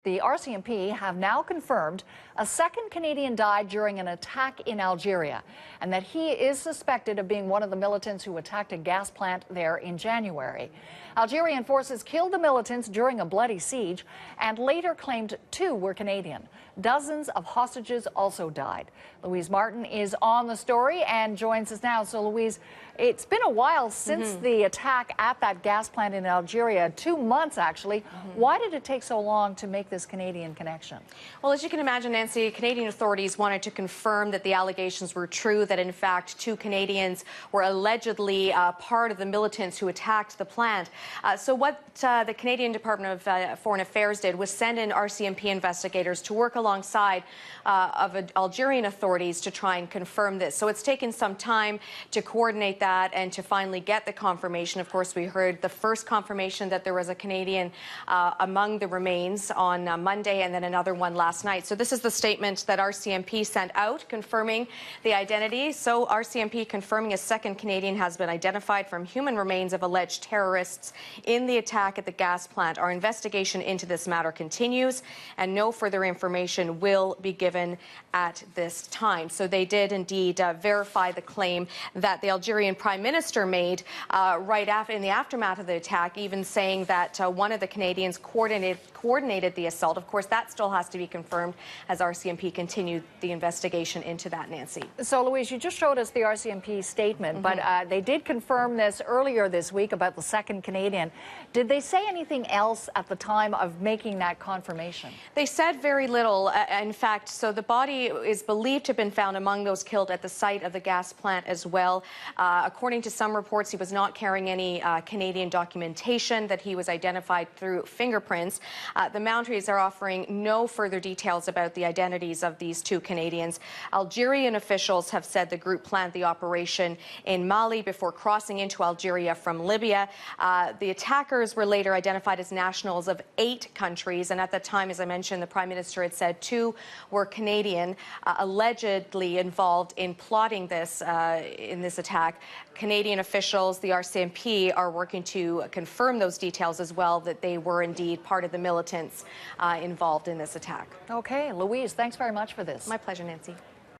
The RCMP have now confirmed a second Canadian died during an attack in Algeria and that he is suspected of being one of the militants who attacked a gas plant there in January. Algerian forces killed the militants during a bloody siege and later claimed two were Canadian. Dozens of hostages also died. Louise Martin is on the story and joins us now. So, Louise, it's been a while since the attack at that gas plant in Algeria, 2 months actually. Why did it take so long to make this Canadian connection? Well, as you can imagine, Nancy, Canadian authorities wanted to confirm that the allegations were true, that in fact two Canadians were allegedly part of the militants who attacked the plant. So what the Canadian Department of Foreign Affairs did was send in RCMP investigators to work alongside of Algerian authorities to try and confirm this. So it's taken some time to coordinate that and to finally get the confirmation. Of course, we heard the first confirmation that there was a Canadian among the remains on Monday, and then another one last night. So this is the statement that RCMP sent out confirming the identity. So RCMP confirming a second Canadian has been identified from human remains of alleged terrorists in the attack at the gas plant. Our investigation into this matter continues, and no further information will be given at this time. So they did indeed verify the claim that the Algerian Prime Minister made right after, in the aftermath of the attack, even saying that one of the Canadians coordinated the assault. Of course, that still has to be confirmed as RCMP continued the investigation into that, Nancy. So, Louise, you just showed us the RCMP statement, but they did confirm this earlier this week about the second Canadian. Did they say anything else at the time of making that confirmation? They said very little. In fact, so the body is believed to have been found among those killed at the site of the gas plant as well. According to some reports, he was not carrying any Canadian documentation, that he was identified through fingerprints. The Mounties are offering no further details about the identities of these two Canadians. Algerian officials have said the group planned the operation in Mali before crossing into Algeria from Libya. The attackers were later identified as nationals of 8 countries, and at the time, as I mentioned, the Prime Minister had said 2 were Canadian, allegedly involved in plotting this in this attack. Canadian officials, the RCMP, are working to confirm those details as well, that they were indeed part of the militants involved in this attack. Okay, Louise, thanks very much for this. My pleasure, Nancy.